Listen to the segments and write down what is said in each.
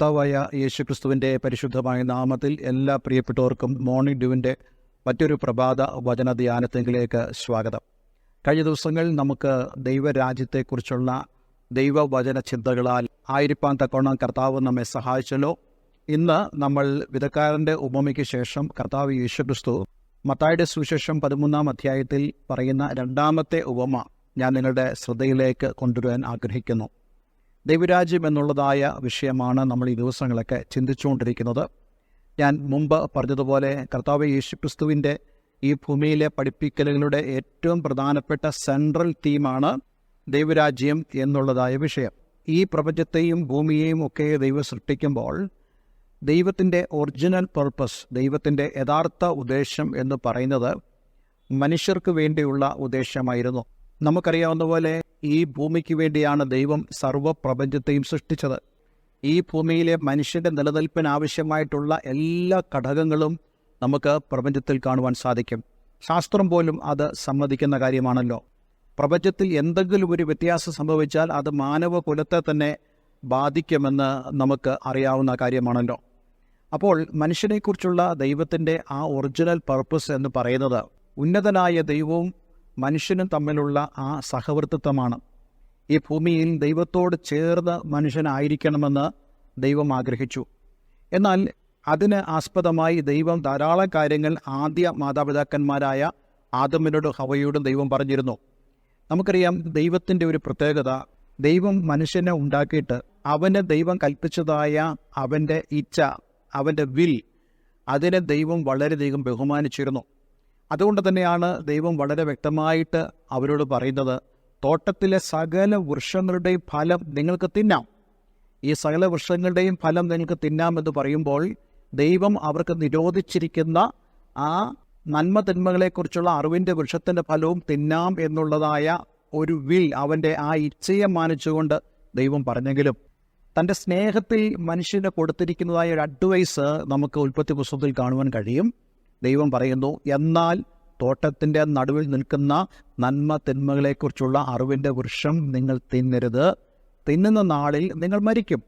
കർത്താവായ യേശുക്രിസ്തുവിൻ്റെ പരിശുദ്ധമായ നാമത്തിൽ എല്ലാ പ്രിയപ്പെട്ടവർക്കും മോർണിംഗ് ഡ്യൂവിൻ്റെ മറ്റൊരു പ്രഭാത വചന ധ്യാനത്തിലേക്ക് സ്വാഗതം. കഴിഞ്ഞ ദിവസങ്ങൾ നമുക്ക് ദൈവരാജ്യത്തെക്കുറിച്ചുള്ള ദൈവവചന ചിന്തകളാൽ ആയിരിക്കാൻ തക്കോണം കർത്താവ് നമ്മെ സഹായിച്ചല്ലോ. ഇന്ന് നമ്മൾ വിധക്കാരൻ്റെ ഉപമയ്ക്ക് ശേഷം കർത്താവ് യേശുക്രിസ്തു മത്തായിയുടെ സുവിശേഷം 13-ാം അധ്യായത്തിൽ പറയുന്ന രണ്ടാമത്തെ ഉപമ ഞാൻ നിങ്ങളുടെ ശ്രദ്ധയിലേക്ക് കൊണ്ടുവരാൻ ആഗ്രഹിക്കുന്നു. ദൈവരാജ്യം എന്നുള്ളതായ വിഷയമാണ് നമ്മൾ ഈ ദിവസങ്ങളൊക്കെ ചിന്തിച്ചുകൊണ്ടിരിക്കുന്നത്. ഞാൻ മുമ്പ് പറഞ്ഞതുപോലെ കർത്താവ് യേശുക്രിസ്തുവിൻ്റെ ഈ ഭൂമിയിലെ പഠിപ്പിക്കലുകളുടെ ഏറ്റവും പ്രധാനപ്പെട്ട സെൻട്രൽ തീമാണ് ദൈവരാജ്യം എന്നുള്ളതായ വിഷയം. ഈ പ്രപഞ്ചത്തെയും ഭൂമിയെയും ഒക്കെ ദൈവം സൃഷ്ടിക്കുമ്പോൾ ദൈവത്തിൻ്റെ ഒറിജിനൽ പർപ്പസ്, ദൈവത്തിൻ്റെ യഥാർത്ഥ ഉദ്ദേശം എന്ന് പറയുന്നത് മനുഷ്യർക്ക് വേണ്ടിയുള്ള ഉദ്ദേശമായിരുന്നു. നമുക്കറിയാവുന്ന പോലെ ഈ ഭൂമിക്ക് വേണ്ടിയാണ് ദൈവം സർവ്വപ്രപഞ്ചത്തെയും സൃഷ്ടിച്ചത്. ഈ ഭൂമിയിലെ മനുഷ്യൻ്റെ നിലനിൽപ്പിന് ആവശ്യമായിട്ടുള്ള എല്ലാ ഘടകങ്ങളും നമുക്ക് പ്രപഞ്ചത്തിൽ കാണുവാൻ സാധിക്കും. ശാസ്ത്രം പോലും അത് സമ്മതിക്കുന്ന കാര്യമാണല്ലോ. പ്രപഞ്ചത്തിൽ എന്തെങ്കിലും ഒരു വ്യത്യാസം സംഭവിച്ചാൽ അത് മാനവകുലത്തെ തന്നെ ബാധിക്കുമെന്ന് നമുക്ക് അറിയാവുന്ന കാര്യമാണല്ലോ. അപ്പോൾ മനുഷ്യനെക്കുറിച്ചുള്ള ദൈവത്തിൻ്റെ ആ ഒറിജിനൽ പർപ്പസ് എന്ന് പറയുന്നത് ഉന്നതനായ ദൈവവും മനുഷ്യനും തമ്മിലുള്ള ആ സഹവർത്തിത്വമാണ്. ഈ ഭൂമിയിൽ ദൈവത്തോട് ചേർന്ന് മനുഷ്യനായിരിക്കണമെന്ന് ദൈവം ആഗ്രഹിച്ചു. എന്നാൽ അതിന് ആസ്പദമായി ദൈവം ധാരാളം കാര്യങ്ങൾ ആദ്യ മാതാപിതാക്കന്മാരായ ആദമിനോടും ഹവ്വയോടും ദൈവം പറഞ്ഞിരുന്നു. നമുക്കറിയാം ദൈവത്തിൻ്റെ ഒരു പ്രത്യേകത, ദൈവം മനുഷ്യനെ ഉണ്ടാക്കിയിട്ട് അവന് ദൈവം കൽപ്പിച്ചതായ അവൻ്റെ ഇച്ഛ, അവൻ്റെ വിൽ, അതിനെ ദൈവം വളരെയധികം ബഹുമാനിച്ചിരുന്നു. അതുകൊണ്ട് തന്നെയാണ് ദൈവം വളരെ വ്യക്തമായിട്ട് അവരോട് പറയുന്നത്, തോട്ടത്തിലെ സകല വൃക്ഷങ്ങളുടെയും ഫലം നിങ്ങൾക്ക് തിന്നാം. ഈ സകല വൃക്ഷങ്ങളുടെയും ഫലം നിങ്ങൾക്ക് തിന്നാമെന്ന് പറയുമ്പോൾ ദൈവം അവർക്ക് നിരോധിച്ചിരിക്കുന്ന ആ നന്മ തിന്മകളെക്കുറിച്ചുള്ള അറിവിൻ്റെ വൃക്ഷത്തിൻ്റെ ഫലവും തിന്നാം എന്നുള്ളതായ ഒരു വിൽ, അവൻ്റെ ആ ഇച്ഛയെ മാനിച്ചുകൊണ്ട് ദൈവം പറഞ്ഞെങ്കിലും തൻ്റെ സ്നേഹത്തിൽ മനുഷ്യന് കൊടുത്തിരിക്കുന്നതായ ഒരു അഡ്വൈസ് നമുക്ക് ഉൽപ്പത്തി പുസ്തകത്തിൽ കാണുവാൻ കഴിയും. ദൈവം പറയുന്നു, എന്നാൽ തോട്ടത്തിൻ്റെ നടുവിൽ നിൽക്കുന്ന നന്മ തിന്മകളെക്കുറിച്ചുള്ള അറിവിൻ്റെ വൃക്ഷം നിങ്ങൾ തിന്നരുത്, തിന്നുന്ന നാളിൽ നിങ്ങൾ മരിക്കും.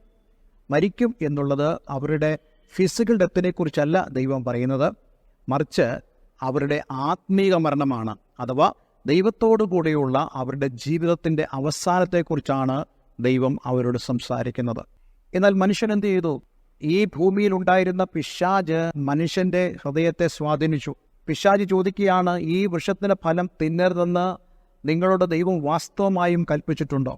മരിക്കും എന്നുള്ളത് അവരുടെ ഫിസിക്കൽ ഡെത്തിനെക്കുറിച്ചല്ല ദൈവം പറയുന്നത്, മറിച്ച് അവരുടെ ആത്മീക മരണമാണ്. അഥവാ ദൈവത്തോടു കൂടെയുള്ള അവരുടെ ജീവിതത്തിൻ്റെ അവസാനത്തെക്കുറിച്ചാണ് ദൈവം അവരോട് സംസാരിക്കുന്നത്. എന്നാൽ മനുഷ്യൻ എന്ത് ചെയ്തു? ഈ ഭൂമിയിൽ ഉണ്ടായിരുന്ന പിശാച് മനുഷ്യൻ്റെ ഹൃദയത്തെ സ്വാധീനിച്ചു. പിശാച് ചോദിക്കുകയാണ്, ഈ വൃക്ഷത്തിൻ്റെ ഫലം തിന്നരുതെന്ന് നിങ്ങളോട് ദൈവം വാസ്തവമായും കൽപ്പിച്ചിട്ടുണ്ടോ?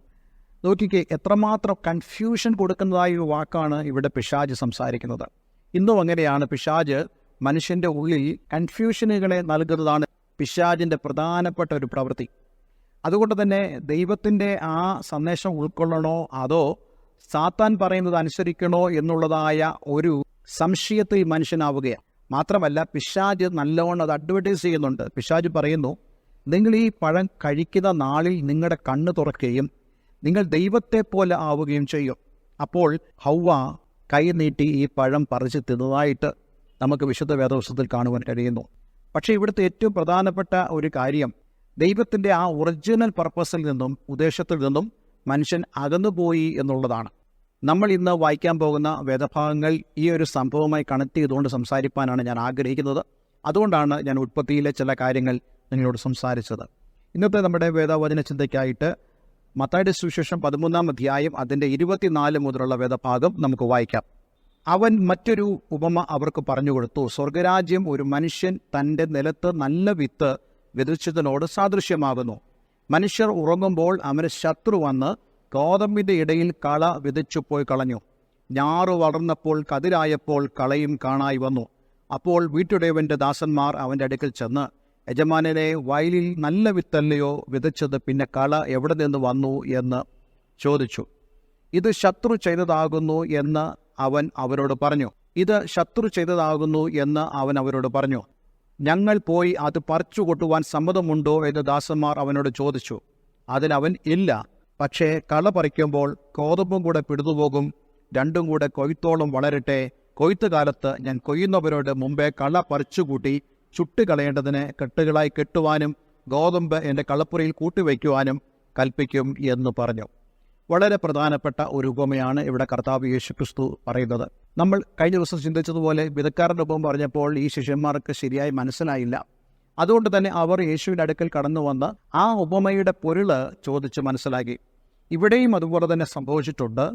നോക്കിക്കേ, എത്രമാത്രം കൺഫ്യൂഷൻ കൊടുക്കുന്നതായ ഒരു വാക്കാണ് ഇവിടെ പിശാച് സംസാരിക്കുന്നത്. ഇന്നും അങ്ങനെയാണ്. പിശാച് മനുഷ്യൻ്റെ ഉള്ളിൽ കൺഫ്യൂഷനുകളെ നൽകുന്നതാണ് പിശാചിൻ്റെ പ്രധാനപ്പെട്ട ഒരു പ്രവൃത്തി. അതുകൊണ്ട് തന്നെ ദൈവത്തിൻ്റെ ആ സന്ദേശം ഉൾക്കൊള്ളണോ അതോ സാത്താൻ പറയുന്നത് അനുസരിക്കണോ എന്നുള്ളതായ ഒരു സംശയത്തിൽ മനുഷ്യനാവുകയാണ്. മാത്രമല്ല, പിശാച് നല്ലവണ്ണം അത് അഡ്വർടൈസ് ചെയ്യുന്നുണ്ട്. പിശാച് പറയുന്നു, നിങ്ങൾ ഈ പഴം കഴിക്കുന്ന നാളിൽ നിങ്ങളുടെ കണ്ണ് തുറക്കുകയും നിങ്ങൾ ദൈവത്തെ പോലെ ആവുകയും ചെയ്യും. അപ്പോൾ ഹവ്വ കൈ നീട്ടി ഈ പഴം പറിച്ച് തിന്നതായിട്ട് നമുക്ക് വിശുദ്ധ വേദപുസ്തകത്തിൽ കാണുവാൻ കഴിയുന്നു. പക്ഷേ ഇവിടുത്തെ ഏറ്റവും പ്രധാനപ്പെട്ട ഒരു കാര്യം, ദൈവത്തിൻ്റെ ആ ഒറിജിനൽ പർപ്പസിൽ നിന്നും ഉദ്ദേശത്തിൽ നിന്നും മനുഷ്യൻ അകന്നുപോയി എന്നുള്ളതാണ്. നമ്മൾ ഇന്ന് വായിക്കാൻ പോകുന്ന വേദഭാഗങ്ങൾ ഈ ഒരു സംഭവവുമായി കണക്ട് ചെയ്തുകൊണ്ട് സംസാരിക്കാനാണ് ഞാൻ ആഗ്രഹിക്കുന്നത്. അതുകൊണ്ടാണ് ഞാൻ ഉൽപ്പത്തിയിലെ ചില കാര്യങ്ങൾ നിങ്ങളോട് സംസാരിച്ചത്. ഇന്നത്തെ നമ്മുടെ വേദവചന ചിന്തയ്ക്കായിട്ട് മത്തായിയുടെ സുവിശേഷം 13-ാം അധ്യായം അതിൻ്റെ 24 മുതലുള്ള വേദഭാഗം നമുക്ക് വായിക്കാം. അവൻ മറ്റൊരു ഉപമ അവർക്ക് പറഞ്ഞു കൊടുത്തു. സ്വർഗരാജ്യം ഒരു മനുഷ്യൻ തൻ്റെ നിലത്ത് നല്ല വിത്ത് വിതച്ചതിനോട് സാദൃശ്യമാകുന്നു. മനുഷ്യർ ഉറങ്ങുമ്പോൾ അവന് ശത്രു വന്ന് ഗോതമ്പിൻ്റെ ഇടയിൽ കള വിതച്ചു പോയി കളഞ്ഞു. ഞാറു വളർന്നപ്പോൾ കതിരായപ്പോൾ കളയും കാണായി വന്നു. അപ്പോൾ വീട്ടുടയവൻ്റെ ദാസന്മാർ അവൻ്റെ അടുക്കൽ ചെന്ന്, യജമാനനെ, വയലിൽ നല്ല വിത്തല്ലയോ വിതച്ചത്, പിന്നെ കള എവിടെ നിന്ന് വന്നു എന്ന് ചോദിച്ചു. ഇത് ശത്രു ചെയ്തതാകുന്നു എന്ന് അവൻ അവരോട് പറഞ്ഞു. ഞങ്ങൾ പോയി അത് പറിച്ചു കൊട്ടുവാൻ സമ്മതമുണ്ടോ എന്ന് ദാസന്മാർ അവനോട് ചോദിച്ചു. അതിനവൻ, ഇല്ല, പക്ഷേ കള പറിക്കുമ്പോൾ ഗോതമ്പും കൂടെ പിടിതുപോകും, രണ്ടും കൂടെ കൊയ്ത്തോളം വളരട്ടെ. കൊയ്ത്തുകാലത്ത് ഞാൻ കൊയ്യുന്നവരോട് മുമ്പേ കള പറിച്ചുകൂട്ടി ചുട്ടുകളയേണ്ടതിന് കെട്ടുകളായി കെട്ടുവാനും ഗോതമ്പ് എൻ്റെ കളപ്പുരയിൽ കൂട്ടിവയ്ക്കുവാനും കൽപ്പിക്കും എന്ന് പറഞ്ഞു. വളരെ പ്രധാനപ്പെട്ട ഒരു ഉപമയാണ് ഇവിടെ കർത്താവ് യേശുക്രിസ്തു പറയുന്നത്. നമ്മൾ കഴിഞ്ഞ ദിവസം ചിന്തിച്ചതുപോലെ വിധക്കാരൻ്റെ ഉപമ പറഞ്ഞപ്പോൾ ഈ ശിഷ്യന്മാർക്ക് ശരിയായി മനസ്സിലായില്ല. അതുകൊണ്ട് തന്നെ അവർ യേശുവിൻ്റെ അടുക്കൽ കടന്നു വന്ന് ആ ഉപമയുടെ പൊരുള് ചോദിച്ച് മനസ്സിലാക്കി. ഇവിടെയും അതുപോലെ തന്നെ സംഭവിച്ചിട്ടുണ്ട്.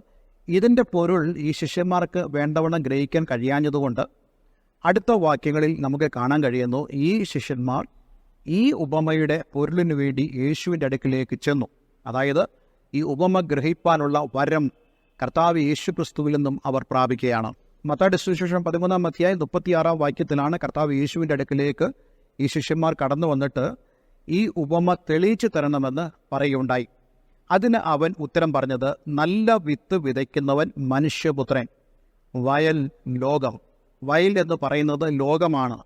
ഇതിൻ്റെ പൊരുൾ ഈ ശിഷ്യന്മാർക്ക് വേണ്ടവണ്ണം ഗ്രഹിക്കാൻ കഴിയാഞ്ഞതുകൊണ്ട് അടുത്ത വാക്യങ്ങളിൽ നമുക്ക് കാണാൻ കഴിയുന്നു, ഈ ശിഷ്യന്മാർ ഈ ഉപമയുടെ പൊരുളിനു വേണ്ടി യേശുവിൻ്റെ അടുക്കിലേക്ക് ചെന്നു. അതായത് ഈ ഉപമ ഗ്രഹിപ്പാനുള്ള വരം കർത്താവ് യേശുക്രിസ്തുവിൽ നിന്നും അവർ പ്രാപിക്കുകയാണ്. മത്തായിയുടെ സുവിശേഷം 13-ാം അധ്യായം 36-ാം വാക്യത്തിലാണ് കർത്താവ് യേശുവിൻ്റെ അടുക്കിലേക്ക് ഈ ശിഷ്യന്മാർ കടന്നു വന്നിട്ട് ഈ ഉപമ തെളിയിച്ചു തരണമെന്ന് പറയുകയുണ്ടായി. അതിന് അവൻ ഉത്തരം പറഞ്ഞത്, നല്ല വിത്ത് വിതയ്ക്കുന്നവൻ മനുഷ്യപുത്രൻ, വയൽ ലോകം. വയൽ എന്ന് പറയുന്നത് ലോകമാണ്.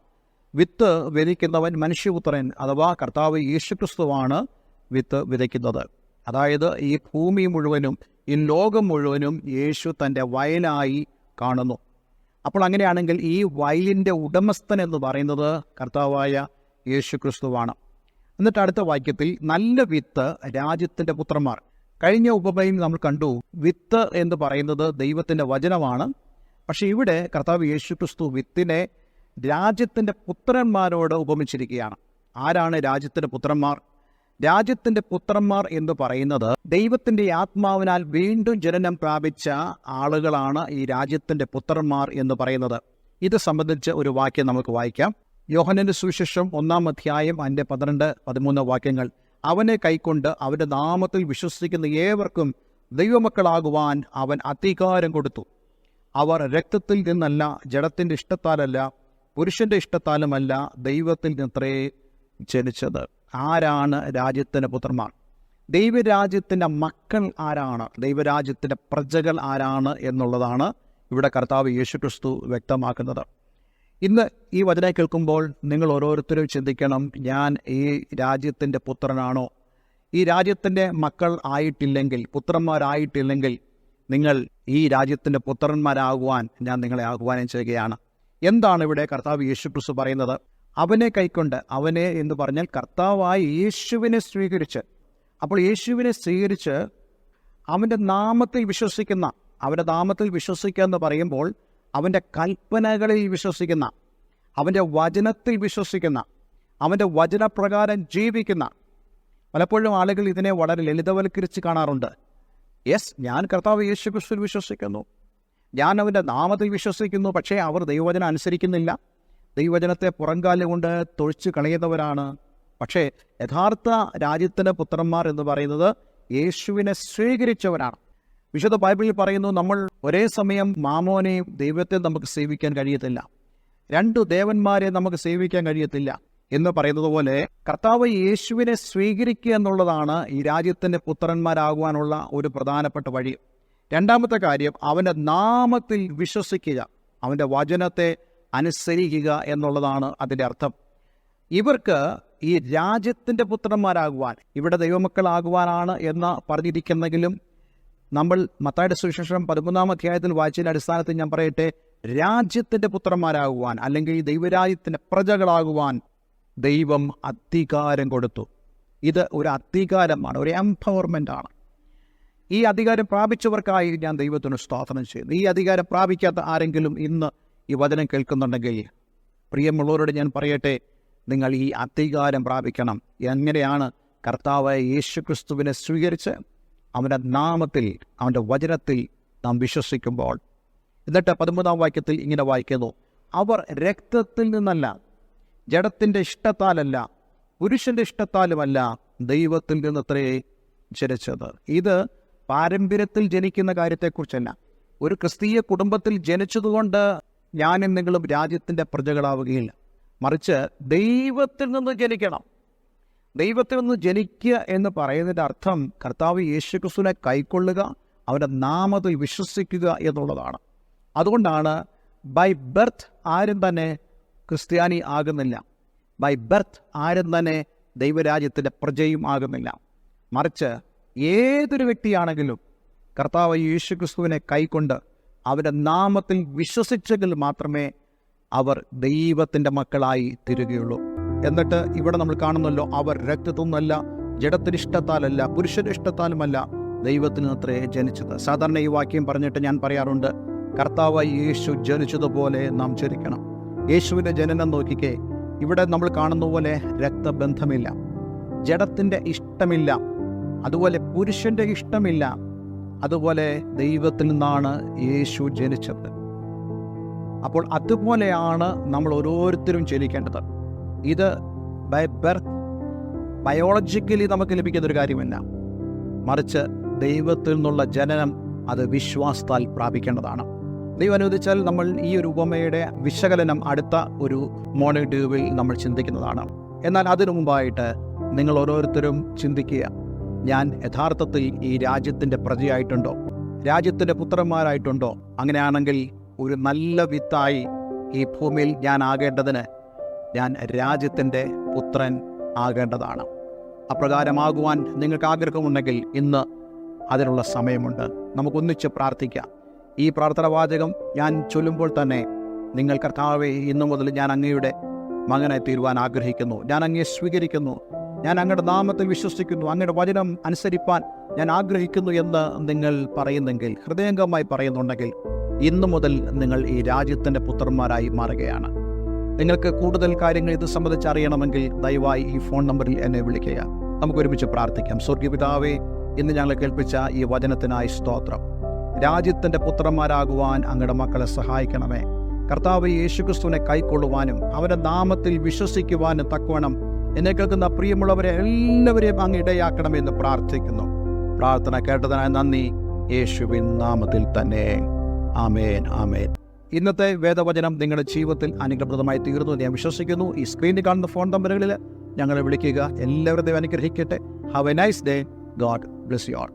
വിത്ത് വിതയ്ക്കുന്നവൻ മനുഷ്യപുത്രൻ അഥവാ കർത്താവ് യേശുക്രിസ്തുവാണ് വിത്ത് വിതയ്ക്കുന്നത്. അതായത് ഈ ഭൂമി മുഴുവനും ഈ ലോകം മുഴുവനും യേശു തൻ്റെ വയലായി കാണുന്നു. അപ്പോൾ അങ്ങനെയാണെങ്കിൽ ഈ വയലിൻ്റെ ഉടമസ്ഥൻ എന്ന് പറയുന്നത് കർത്താവായ യേശുക്രിസ്തുവാണ്. എന്നിട്ട് അടുത്ത വാക്യത്തിൽ നല്ല വിത്ത് രാജ്യത്തിൻ്റെ പുത്രന്മാർ. കഴിഞ്ഞ ഉപമയിൽ നമ്മൾ കണ്ടു വിത്ത് എന്ന് പറയുന്നത് ദൈവത്തിൻ്റെ വചനമാണ്. പക്ഷേ ഇവിടെ കർത്താവ് യേശുക്രിസ്തു വിത്തിനെ രാജ്യത്തിൻ്റെ പുത്രന്മാരോട് ഉപമിച്ചിരിക്കുകയാണ്. ആരാണ് രാജ്യത്തിൻ്റെ പുത്രന്മാർ? രാജ്യത്തിൻ്റെ പുത്രന്മാർ എന്ന് പറയുന്നത് ദൈവത്തിൻ്റെ ആത്മാവിനാൽ വീണ്ടും ജനനം പ്രാപിച്ച ആളുകളാണ് ഈ രാജ്യത്തിൻ്റെ പുത്രന്മാർ എന്ന് പറയുന്നത്. ഇത് സംബന്ധിച്ച് ഒരു വാക്യം നമുക്ക് വായിക്കാം. യോഹന്നന്റെ സുവിശേഷം 1-ാം അധ്യായം 12-13 വാക്യങ്ങൾ. അവനെ കൈക്കൊണ്ട് അവൻ്റെ നാമത്തിൽ വിശ്വസിക്കുന്ന ഏവർക്കും ദൈവമക്കളാകുവാൻ അവൻ അധികാരം കൊടുത്തു. അവർ രക്തത്തിൽ നിന്നല്ല, ജഡത്തിൻ്റെ ഇഷ്ടത്താലല്ല, പുരുഷൻ്റെ ഇഷ്ടത്താലുമല്ല, ദൈവത്തിൽ നിന്നത്രേ ജനിച്ചത്. ആരാണ് രാജ്യത്തിൻ്റെ പുത്രന്മാർ? ദൈവരാജ്യത്തിൻ്റെ മക്കൾ ആരാണ്? ദൈവരാജ്യത്തിൻ്റെ പ്രജകൾ ആരാണ് എന്നുള്ളതാണ് ഇവിടെ കർത്താവ് യേശുക്രിസ്തു വ്യക്തമാക്കുന്നത്. ഇന്ന് ഈ വചനം കേൾക്കുമ്പോൾ നിങ്ങൾ ഓരോരുത്തരും ചിന്തിക്കണം, ഞാൻ ഈ രാജ്യത്തിൻ്റെ പുത്രനാണോ? ഈ രാജ്യത്തിൻ്റെ മക്കൾ ആയിട്ടില്ലെങ്കിൽ, പുത്രന്മാരായിട്ടില്ലെങ്കിൽ, നിങ്ങൾ ഈ രാജ്യത്തിൻ്റെ പുത്രന്മാരാകുവാൻ ഞാൻ നിങ്ങളെ ആഹ്വാനം ചെയ്യുകയാണ്. എന്താണ് ഇവിടെ കർത്താവ് യേശുക്രിസ്തു പറയുന്നത്? അവനെ കൈക്കൊണ്ട്, അവനെ എന്ന് പറഞ്ഞാൽ കർത്താവായ യേശുവിനെ സ്വീകരിച്ച്, അപ്പോൾ യേശുവിനെ സ്വീകരിച്ച് അവൻ്റെ നാമത്തിൽ വിശ്വസിക്കുന്ന, അവൻ്റെ നാമത്തിൽ വിശ്വസിക്കുക എന്ന് പറയുമ്പോൾ അവൻ്റെ കൽപ്പനകളിൽ വിശ്വസിക്കുന്ന, അവൻ്റെ വചനത്തിൽ വിശ്വസിക്കുന്ന, അവൻ്റെ വചനപ്രകാരം ജീവിക്കുന്ന. പലപ്പോഴും ആളുകൾ ഇതിനെ വളരെ ലളിതവൽക്കരിച്ച് കാണാറുണ്ട്. ഞാൻ കർത്താവ് യേശുക്രിസ്തുവിൽ വിശ്വസിക്കുന്നു, ഞാൻ അവൻ്റെ നാമത്തിൽ വിശ്വസിക്കുന്നു, പക്ഷേ അവർ ദൈവവചനം അനുസരിക്കുന്നില്ല, ദൈവവചനത്തെ പുറംകാല് കൊണ്ട് തൊഴിച്ച് കളയുന്നവരാണ്. പക്ഷേ യഥാർത്ഥ രാജ്യത്തിൻ്റെ പുത്രന്മാർ എന്ന് പറയുന്നത് യേശുവിനെ സ്വീകരിച്ചവരാണ്. വിശുദ്ധ ബൈബിളിൽ പറയുന്നു, നമ്മൾ ഒരേ സമയം മാമോനെയും ദൈവത്തെ നമുക്ക് സേവിക്കാൻ കഴിയത്തില്ല, രണ്ടു ദേവന്മാരെ നമുക്ക് സേവിക്കാൻ കഴിയത്തില്ല എന്ന് പറയുന്നത് പോലെ കർത്താവ് യേശുവിനെ സ്വീകരിക്കുക എന്നുള്ളതാണ് ഈ രാജ്യത്തിൻ്റെ പുത്രന്മാരാകുവാനുള്ള ഒരു പ്രധാനപ്പെട്ട വഴി. രണ്ടാമത്തെ കാര്യം, അവൻ്റെ നാമത്തിൽ വിശ്വസിക്കുക, അവൻ്റെ വചനത്തെ അനുസരിക്കുക എന്നുള്ളതാണ് അതിൻ്റെ അർത്ഥം. ഇവർക്ക് ഈ രാജ്യത്തിൻ്റെ പുത്രന്മാരാകുവാൻ, ഇവിടെ ദൈവമക്കളാകുവാനാണ് എന്ന് പറഞ്ഞിരിക്കുന്നെങ്കിലും നമ്മൾ മത്തായിയുടെ സുവിശേഷം 13-ാം അധ്യായത്തിൽ വായിച്ചതിൻ്റെ അടിസ്ഥാനത്തിൽ ഞാൻ പറയട്ടെ, രാജ്യത്തിൻ്റെ പുത്രന്മാരാകുവാൻ അല്ലെങ്കിൽ ദൈവരാജ്യത്തിൻ്റെ പ്രജകളാകുവാൻ ദൈവം അധികാരം കൊടുത്തു. ഇത് ഒരു അധികാരമാണ്, ഒരു എംപവർമെൻ്റ് ആണ്. ഈ അധികാരം പ്രാപിച്ചവർക്കായി ഞാൻ ദൈവത്തിന് സ്തോത്രം ചെയ്യുന്നു. ഈ അധികാരം പ്രാപിക്കാത്ത ആരെങ്കിലും ഇന്ന് ഈ വചനം കേൾക്കുന്നുണ്ടെങ്കിൽ പ്രിയമുള്ളവരോട് ഞാൻ പറയട്ടെ, നിങ്ങൾ ഈ അധികാരം പ്രാപിക്കണം. എങ്ങനെയാണ്? കർത്താവായ യേശുക്രിസ്തുവിനെ സ്വീകരിച്ച് അവൻ്റെ നാമത്തിൽ, അവൻ്റെ വചനത്തിൽ നാം വിശ്വസിക്കുമ്പോൾ. എന്നിട്ട് 13-ാം വാക്യത്തിൽ ഇങ്ങനെ വായിക്കുന്നു, അവർ രക്തത്തിൽ നിന്നല്ല, ജഡത്തിൻ്റെ ഇഷ്ടത്താലല്ല, പുരുഷൻ്റെ ഇഷ്ടത്താലുമല്ല, ദൈവത്തിൽ നിന്നത്രേ ജനിച്ചത്. ഇത് പാരമ്പര്യത്തിൽ ജനിക്കുന്ന കാര്യത്തെക്കുറിച്ചല്ല. ഒരു ക്രിസ്തീയ കുടുംബത്തിൽ ജനിച്ചതുകൊണ്ട് ഞാനും നിങ്ങളും രാജ്യത്തിൻ്റെ പ്രജകളാവുകയില്ല, മറിച്ച് ദൈവത്തിൽ നിന്ന് ജനിക്കണം. ദൈവത്തിൽ നിന്ന് ജനിക്കുക എന്ന് പറയുന്നതിൻ്റെ അർത്ഥം കർത്താവ് യേശുക്രിസ്തുവിനെ കൈക്കൊള്ളുക, അവൻ്റെ നാമത്തിൽ വിശ്വസിക്കുക എന്നുള്ളതാണ്. അതുകൊണ്ടാണ് ബൈ ബർത്ത് ആരും തന്നെ ക്രിസ്ത്യാനി ആകുന്നില്ല, ബൈ ബർത്ത് ആരും തന്നെ ദൈവരാജ്യത്തിൻ്റെ പ്രജയും ആകുന്നില്ല. മറിച്ച് ഏതൊരു വ്യക്തിയാണെങ്കിലും കർത്താവ് യേശുക്രിസ്തുവിനെ കൈക്കൊണ്ട് അവൻ്റെ നാമത്തിൽ വിശ്വസിച്ചെങ്കിൽ മാത്രമേ അവർ ദൈവത്തിൻ്റെ മക്കളായി തീരുകയുള്ളൂ. എന്നിട്ട് ഇവിടെ നമ്മൾ കാണുന്നല്ലോ, അവർ രക്തത്തിൽ നിന്നല്ല, ജഡത്തിൻ്റെ ഇഷ്ടത്താലല്ല, പുരുഷൻ്റെ ഇഷ്ടത്താലുമല്ല, ദൈവത്തിൽ നിന്നത്രേ ജനിച്ചത്. സാധാരണ ഈ വാക്യം പറഞ്ഞിട്ട് ഞാൻ പറയാറുണ്ട്, കർത്താവായി യേശു ജനിച്ചതുപോലെ നാം ജനിക്കണം. യേശുവിൻ്റെ ജനനം നോക്കിക്കേ, ഇവിടെ നമ്മൾ കാണുന്ന പോലെ രക്തബന്ധമില്ല, ജഡത്തിൻ്റെ ഇഷ്ടമില്ല, അതുപോലെ പുരുഷൻ്റെ ഇഷ്ടമില്ല, അതുപോലെ ദൈവത്തിൽ നിന്നാണ് യേശു ജനിച്ചത്. അപ്പോൾ അതുപോലെയാണ് നമ്മൾ ഓരോരുത്തരും ജനിക്കേണ്ടത്. ഇത് ബൈ ബർത്ത് ബയോളജിക്കലി നമുക്ക് ലഭിക്കുന്നൊരു കാര്യമല്ല, മറിച്ച് ദൈവത്തിൽ നിന്നുള്ള ജനനം അത് വിശ്വാസത്താൽ പ്രാപിക്കേണ്ടതാണ്. ദൈവം അനുവദിച്ചാൽ നമ്മൾ ഈ ഒരു ഉപമയുടെ വിശകലനം അടുത്ത ഒരു മോർണിംഗ് ഡ്യൂവിൽ നമ്മൾ ചിന്തിക്കുന്നതാണ്. എന്നാൽ അതിനു മുമ്പായിട്ട് നിങ്ങൾ ഓരോരുത്തരും ചിന്തിക്കുക, ഞാൻ യഥാർത്ഥത്തിൽ ഈ രാജ്യത്തിൻ്റെ പ്രജയായിട്ടുണ്ടോ? രാജ്യത്തിൻ്റെ പുത്രന്മാരായിട്ടുണ്ടോ? അങ്ങനെയാണെങ്കിൽ ഒരു നല്ല വിത്തായി ഈ ഭൂമിയിൽ ഞാൻ ആകേണ്ടതിന് ഞാൻ രാജ്യത്തിൻ്റെ പുത്രൻ ആകേണ്ടതാണ്. അപ്രകാരമാകുവാൻ നിങ്ങൾക്ക് ആഗ്രഹമുണ്ടെങ്കിൽ ഇന്ന് അതിനുള്ള സമയമുണ്ട്. നമുക്കൊന്നിച്ച് പ്രാർത്ഥിക്കാം. ഈ പ്രാർത്ഥനാവാചകം ഞാൻ ചൊല്ലുമ്പോൾ തന്നെ നിങ്ങൾ, കർത്താവേ, ഇന്നു മുതൽ ഞാൻ അങ്ങയുടെ മകനായി തീരുവാൻ ആഗ്രഹിക്കുന്നു, ഞാൻ അങ്ങയെ സ്വീകരിക്കുന്നു, ഞാൻ അങ്ങയുടെ നാമത്തിൽ വിശ്വസിക്കുന്നു, അങ്ങയുടെ വചനം അനുസരിപ്പാൻ ഞാൻ ആഗ്രഹിക്കുന്നു എന്ന് നിങ്ങൾ പറയുന്നെങ്കിൽ, ഹൃദയംഗമായി പറയുന്നുണ്ടെങ്കിൽ, ഇന്നു മുതൽ നിങ്ങൾ ഈ രാജ്യത്തിൻ്റെ പുത്രന്മാരായി മാറുകയാണ്. നിങ്ങൾക്ക് കൂടുതൽ കാര്യങ്ങൾ ഇത് സംബന്ധിച്ച് അറിയണമെങ്കിൽ ദയവായി ഈ ഫോൺ നമ്പറിൽ എന്നെ വിളിക്കുക. നമുക്ക് ഒരുമിച്ച് പ്രാർത്ഥിക്കാം. സ്വർഗീയ പിതാവേ, ഇന്ന് ഞങ്ങളെ കേൾപ്പിച്ച ഈ വചനത്തിനായി സ്തോത്രം. രാജ്യത്തിൻ്റെ പുത്രന്മാരാകുവാൻ അങ്ങയുടെ മക്കളെ സഹായിക്കണമേ. കർത്താവ് യേശുക്രിസ്തുവിനെ കൈക്കൊള്ളുവാനും അവൻ്റെ നാമത്തിൽ വിശ്വസിക്കുവാനും തക്കവണ്ണം എന്നെ കേൾക്കുന്ന പ്രിയമുള്ളവരെ എല്ലാവരെയും അങ്ങ് ഇടയാക്കണമെന്ന് പ്രാർത്ഥിക്കുന്നു. പ്രാർത്ഥന കേട്ടതിനായി നന്ദി, യേശുവിൻ നാമത്തിൽ തന്നെ. ആമേൻ, ആമേൻ. ഇന്നത്തെ വേദവചനം നിങ്ങളുടെ ജീവിതത്തിൽ അനുഗ്രഹപ്രദമായി തീർന്നു ഞാൻ വിശ്വസിക്കുന്നു. ഈ സ്ക്രീനിൽ കാണുന്ന ഫോൺ നമ്പറുകളിൽ ഞങ്ങളെ വിളിക്കുക. എല്ലാവരും ദൈവം അനുഗ്രഹിക്കട്ടെ. Have A nice day. God bless you all.